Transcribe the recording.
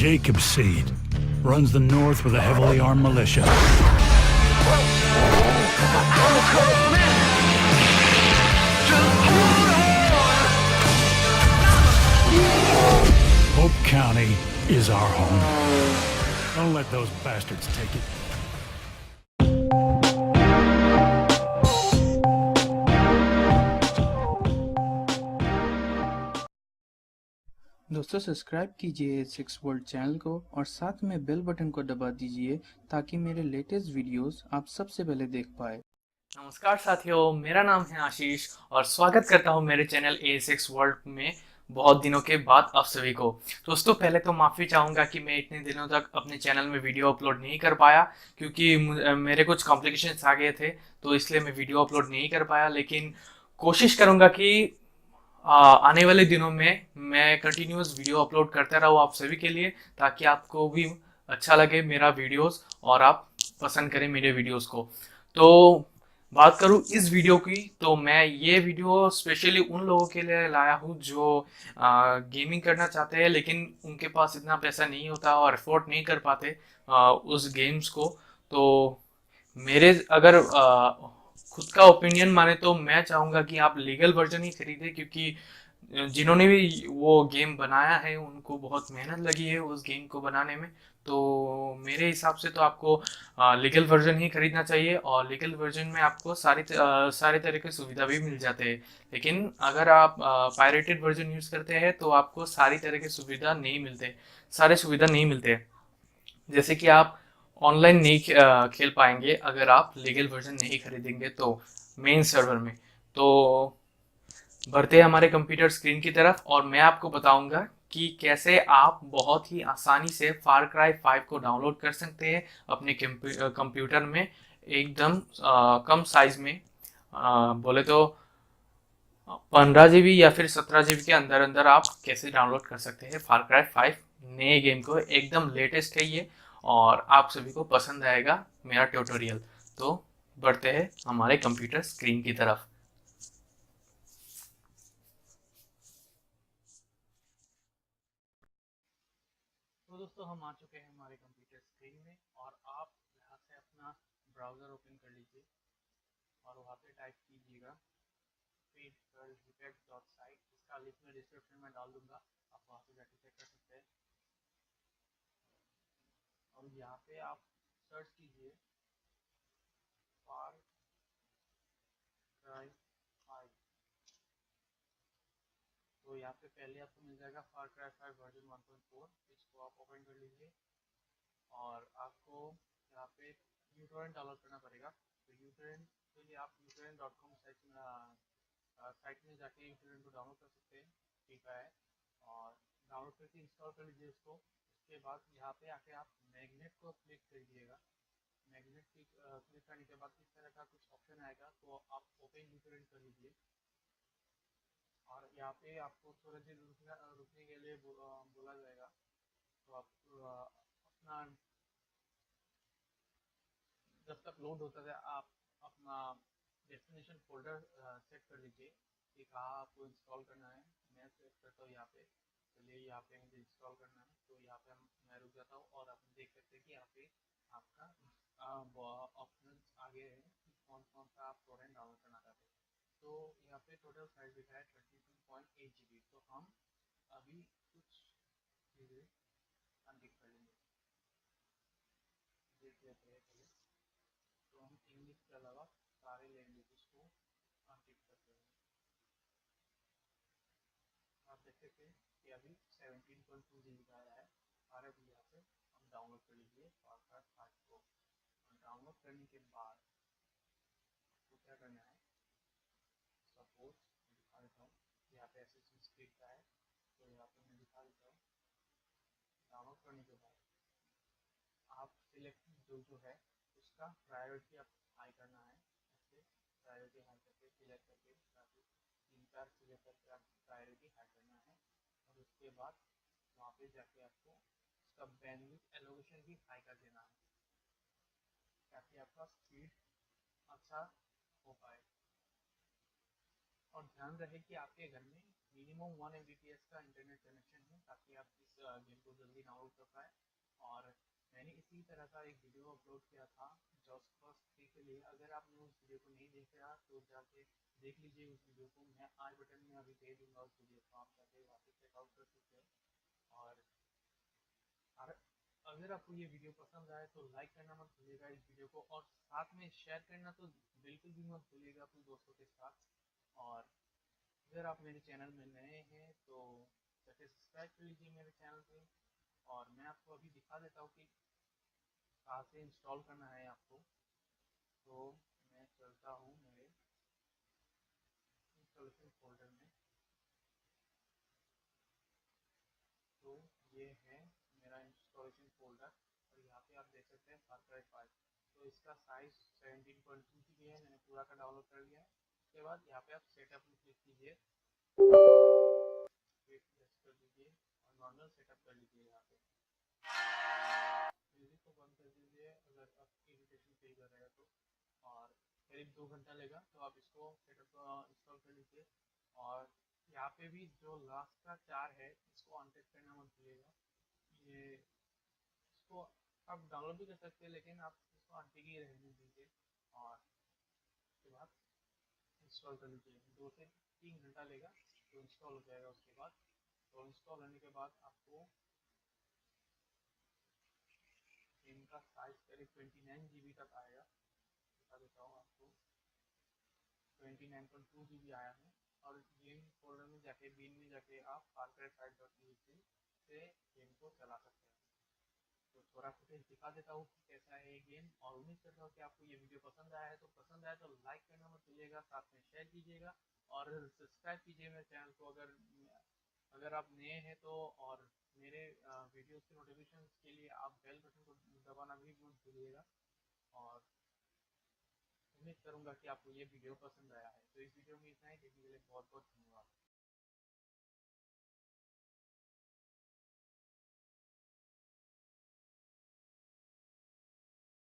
Jacob Seed. Runs the north with a heavily armed militia. Hope County is our home. Don't let those bastards take it. दोस्तों subscribe कीजिए 6 world channel को और साथ में bell button को दबा दीजिए ताकि मेरे लेटेस्ट वीडियोस आप सबसे पहले देख पाए। नमस्कार साथियों, मेरा नाम है आशीष और स्वागत करता हूं मेरे चैनल A6 वर्ल्ड में बहुत दिनों के बाद आप सभी को। दोस्तों पहले तो माफ़ी चाहूँगा कि मैं इतने दिनों तक अपने चैनल में वीडियो अपलोड नहीं कर पाया क्योंकि मेरे कुछ कॉम्प्लिकेशंस आ गए थे, तो इसलिए मैं वीडियो अपलोड नहीं कर पाया। लेकिन कोशिश करूँगा कि आने वाले दिनों में मैं कंटिन्यूअस वीडियो अपलोड करता रहूँ आप सभी के लिए, ताकि आपको भी अच्छा लगे मेरा वीडियोस और आप पसंद करें मेरे वीडियोस को। तो बात करूँ इस वीडियो की, तो मैं ये वीडियो स्पेशली उन लोगों के लिए लाया हूँ जो गेमिंग करना चाहते हैं लेकिन उनके पास इतना पैसा नहीं होता और अफोर्ड नहीं कर पाते उस गेम्स को। तो मेरे अगर खुद का ओपिनियन माने तो मैं चाहूँगा कि आप लीगल वर्जन ही खरीदें, क्योंकि जिन्होंने भी वो गेम बनाया है उनको बहुत मेहनत लगी है उस गेम को बनाने में। तो मेरे हिसाब से तो आपको लीगल वर्जन ही खरीदना चाहिए और लीगल वर्जन में आपको सारे तरह के सुविधा भी मिल जाते हैं। लेकिन अगर आप पायरेटेड वर्जन यूज़ करते हैं तो आपको सारी तरह के सुविधा नहीं मिलते, सारे सुविधा नहीं मिलते। जैसे कि आप ऑनलाइन नहीं खेल पाएंगे अगर आप लीगल वर्जन नहीं खरीदेंगे तो मेन सर्वर में। तो बढ़ते हैं हमारे कंप्यूटर स्क्रीन की तरफ और मैं आपको बताऊंगा कि कैसे आप बहुत ही आसानी से फार क्राई 5 को डाउनलोड कर सकते हैं अपने कंप्यूटर में एकदम कम साइज में। बोले तो 15 GB या फिर 17 GB के अंदर अंदर आप कैसे डाउनलोड कर सकते हैं फार क्राई 5 नए गेम को। एकदम लेटेस्ट है ये और आप सभी को पसंद आएगा मेरा ट्यूटोरियल। तो बढ़ते हैं हमारे कंप्यूटर स्क्रीन की तरफ। तो दोस्तों हम आ चुके हैं हमारे कंप्यूटर स्क्रीन में और आप यहाँ से अपना ब्राउज़र ओपन कर लीजिए और वहाँ पे टाइप कीजिएगा feed.site। इसका लिंक मैं डिस्क्रिप्शन में डाल दूंगा, आप वहाँ पे जाके चेक कर सकते हैं। और यहाँ पे आप सर्च कीजिए फार क्राई 5। तो यहाँ पे पहले आपको मिल जाएगा फार क्राई 5 वर्जन 1.4। इसको आप ओपन कर लीजिए और आपको यहाँ पे यूटोरेंट डाउनलोड करना पड़ेगा। तो यूटोरेंट के लिए आप utorrent.com साइट में जाके यूटोरेंट को डाउनलोड कर सकते हैं, ठीक है। और डाउनलोड करके इंस्टॉल कर लीजिए इसको। उसके बाद यहाँ पे आके आप मैग्नेट को क्लिक करिएगा। मैग्नेट क्लिक करने के बाद इस तरह का कुछ ऑप्शन आएगा, तो आप ओपन यूटोरेंट कर लीजिए। और यहाँ पे आपको थोड़ा देर रुकने के लिए बोला जाएगा। तो आप अपना जब तक लोड होता है आप अपना डेस्टिनेशन फोल्डर सेट कर लीजिए कि कहाँ आपको इंस्टॉल करना है। मैं सेट करता हूँ यहाँ पे, चलिए यहाँ पे मुझे इंस्टॉल करना है तो यहाँ पे मैं रुक जाता हूँ और आप देख सकते हैं कि यहाँ पे आपका ऑप्शन आगे है कि कौन कौन सा आप टोरेंट डाउनलोड करना चाहते हैं। तो यहाँ पे टोटल साइज लिखा है 22.8 GB। तो हम अभी कुछ चीज़ें अनटिक कर लेंगे, देख लेते हैं पहले। तो हम इंग्लिश के अलावा सारे लैंग्वेजेस को अनटिक करते हैं। आप देख सकते हैं कि अभी 17.2 GB का आया है और अभी यहाँ से हम डाउनलोड कर लीजिए फारक्राई 5 को। डाउनलोड करने के बाद आपको क्या करना है, सपोज मैं दिखा देता हूँ। यहाँ पे एसेसिंस क्रीड का है तो यहाँ पे मैं दिखा देता हूँ। डाउनलोड करने के बाद आप सिलेक्ट जो है उसका प्रायोरिटी आप हाई करना है। ऐसे प्रायोरिटी हाई करके सिलेक्ट करके काफ़ी 3-4 सिलेक्ट करके आप प्रायोरिटी हाई करना है। और उसके बाद वहाँ पे जाके आपको उसका बैंडविड्थ एलोकेशन भी हाई कर देना है ताकि आपका स्पीड अच्छा हो पाए। और ध्यान रहे कि आपके घर में मिनिमम 1 Mbps का इंटरनेट कनेक्शन है ताकि आप इस गेम को जल्दी डाउनलोड कर पाए। और मैंने इसी तरह का एक वीडियो अपलोड किया था जॉस फर्स्ट 3 के लिए। अगर आपने उस वीडियो को नहीं देखा तो जाके देख लीजिए उस वीडियो को, मैं आई बटन में अभी दे दूंगा उस वीडियो को, आप जाके वापस चेकआउट कर सकते हैं। और अगर आपको ये वीडियो पसंद आए तो लाइक करना मत भूलिएगा इस वीडियो को, और साथ में शेयर करना तो बिल्कुल भी मत भूलिएगा अपने दोस्तों के साथ। और अगर आप मेरे चैनल में नए हैं तो जाके सब्सक्राइब कर लीजिए मेरे चैनल पे। और मैं आपको अभी दिखा देता हूँ कि कहाँ से इंस्टॉल करना है आपको। तो मैं चलता हूँ मेरे इंस्टॉलेशन फोल्डर में। तो ये है मेरा इंस्टॉलेशन फोल्डर, और यहाँ पे आप देख सकते हैं फारक्राई 5। तो इसका साइज 17.2 GB है, मैंने पूरा का डाउनलोड कर लिया है। उसके बाद यहाँ पे आप सेटअप में क्लिक कीजिए, वेट कर दीजिए और नॉर्मल सेटअप कर लीजिए। यहाँ पे म्यूजिक को बंद कर दीजिए अगर आप इरिटेशन फील कर रहे हैं तो। और करीब 2 घंटा लेगा, तो आप इसको सेटअप इंस्टॉल कर लीजिए। और यहाँ पे भी जो लास्ट का 4 है इसको अनटिक करना मत भूलिएगा। ये इसको आप डाउनलोड भी कर सकते हैं लेकिन आप इसको अनटिक ही रहने दीजिए। और उसके बाद इंस्टॉल कर लीजिए, 2 से 3 घंटा लेगा तो इंस्टॉल हो जाएगा। उसके बाद तो इंस्टॉल होने के बाद आपको इनका साइज करीब 29 GB तक आएगा। बता देता हूँ आपको, 29.2 GB आया है। और गेम फोल्डर में जाके बिन में जाके आप farcry5.exe से गेम को चला सकते हैं। तो थोड़ा फुटेज दिखा देता हूँ कि कैसा है ये गेम, और उम्मीद करता हूँ कि आपको ये वीडियो पसंद आया है। तो पसंद आया तो लाइक करना मत भूलिएगा, साथ में शेयर कीजिएगा और सब्सक्राइब कीजिए मेरे चैनल को अगर अगर आप नए हैं तो। और मेरे वीडियोस के नोटिफिकेशन के लिए आप बेल बटन को दबाना भी मत भूलिएगा। और उम्मीद करूंगा कि आपको ये वीडियो पसंद आया है। तो इस वीडियो में इतना ही, देखने के लिए बहुत बहुत धन्यवाद।